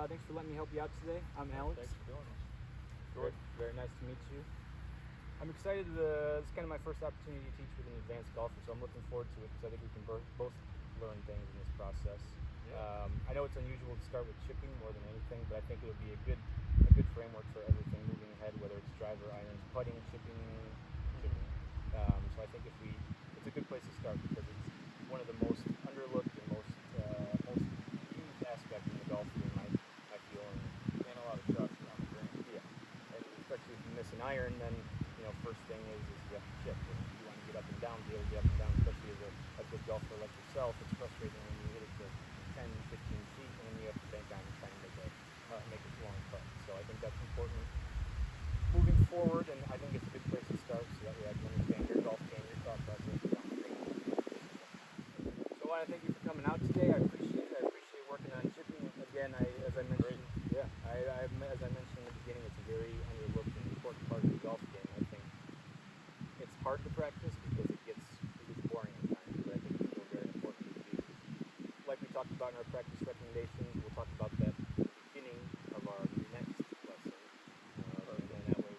Thanks for letting me help you out today. I'm Alex. Thanks for doing this. Very, very nice to meet you. I'm excited. It's kind of my first opportunity to teach with an advanced golfer, so I'm looking forward to it because I think we can both learn things in this process. Yeah. I know it's unusual to start with chipping more than anything, but I think it would be a good framework for everything moving ahead, whether it's driver, irons, putting, chipping. So I think it's a good place to start because it's one of the most underlooked and most used aspect in the golf game. I feel, And a lot of shots around the green. yeah, and especially if you miss an iron, then first thing is you have to chip. And you want to get up and down, be able to get up and down, especially as a good golfer like yourself. It's frustrating when you hit it to 10, 15 feet, and then you have to bank on trying to make a long putt. So I think that's important moving forward, and I think it's a good place to start so that way I can understand your golf game, your thought process on the green. So I want to thank you for coming out today. I appreciate working on chipping. Again, as I mentioned in the beginning, it's a very underlooked and important part of the golf game. I think it's hard to practice because it gets boring at times, but I think it's still very important to do. Like we talked about in our practice recommendations, we'll talk about that at the beginning of our next lesson. And then that way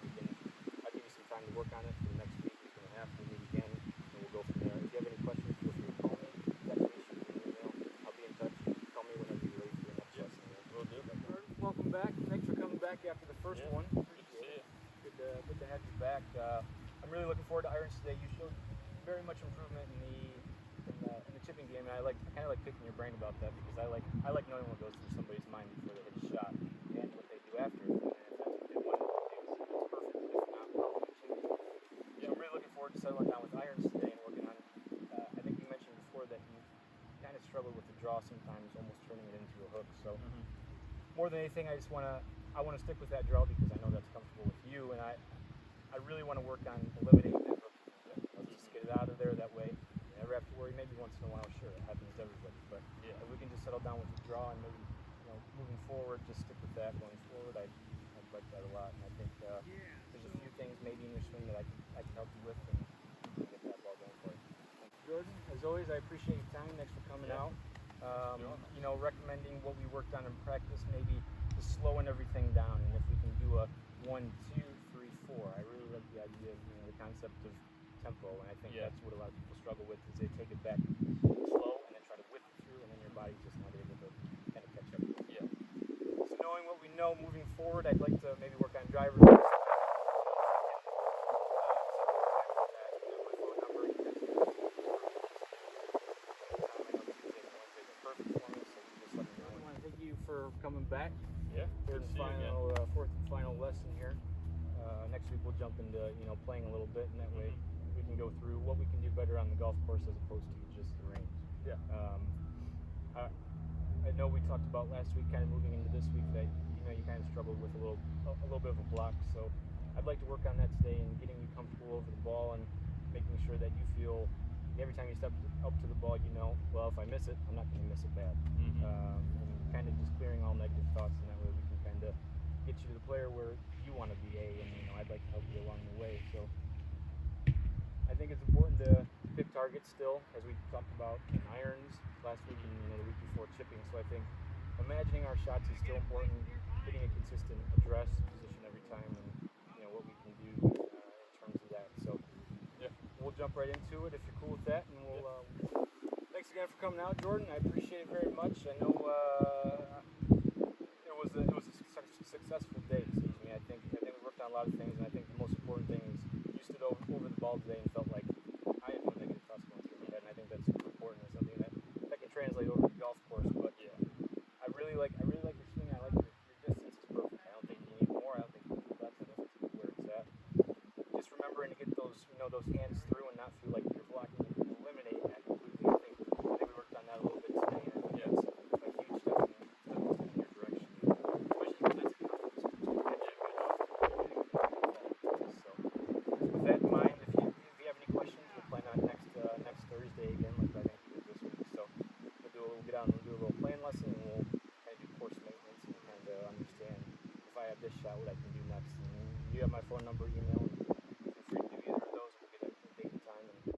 I'll give you some time to work on it for the next week and a half. We'll meet again, and we'll go from there. If you have any questions, feel free to call me, text me, shoot me an email. I'll be in touch. Call me whenever you're ready for your next lesson. Will do. Jordan, welcome back. Thanks for coming back after the first one. Good to see you. Good to have you back. I'm really looking forward to irons today. You showed very much improvement in the chipping game, and I kind of like picking your brain about that because I like knowing what goes through somebody's mind before they hit a shot and what they do after. And if that's what they want to do, it's perfect. If not, probably chipping. So I'm really looking forward to settling down with irons today and working on. I think you mentioned before that you kind of struggle with the draw sometimes, almost turning it into a hook. So more than anything, I want to stick with that draw because I know that's comfortable with you, and I really want to work on eliminating that hook. Let's just get it out of there that way. You never have to worry. Maybe once in a while, sure, it happens to everybody, but if we can just settle down with the draw and maybe moving forward, just stick with that going forward. I'd like that a lot, and I think there's a few things maybe in your swing that I can help you with and get that ball going for you. Jordan, as always, I appreciate your time. Thanks for coming out. Recommending what we worked on in practice, maybe just slowing everything down, and if we can do a 1, 2, 3, 4. I really like the idea of the concept of tempo, and I think that's what a lot of people struggle with is they take it back slow and then try to whip it through, and then your body's just not able to kind of catch up. Yeah. So knowing what we know moving forward, I'd like to maybe work on drivers. For coming back. Yeah. Fourth and final lesson here. Next week we'll jump into playing a little bit, and that way we can go through what we can do better on the golf course as opposed to just the range. Yeah. I know we talked about last week, kind of moving into this week, that you kind of struggled with a little bit of a block. So I'd like to work on that today and getting you comfortable over the ball and making sure that you feel every time you step up to the ball, well, if I miss it, I'm not going to miss it bad. And kind of just clearing all negative thoughts, and that way we can kind of get you to the player where you want to be, and I'd like to help you along the way. So I think it's important to pick targets still, as we talked about in irons last week and the week before chipping. So I think imagining our shots is still important, getting a consistent address position every time, and what we can do in terms of that. So we'll jump right into it if you're cool with that, and we'll. Thanks again for coming out, Jordan. I appreciate it very much. I know it was a successful day. I think we worked on a lot of things, and I think the most important thing is you stood over the ball today and felt like I had no negative thoughts going through my head, and I think that's super important. It's something that can translate over to the golf course. But I really like your swing. I like your distance is perfect. I don't think you need more. I don't think you need less. I think it's where it's at. Just remembering to get those hands through.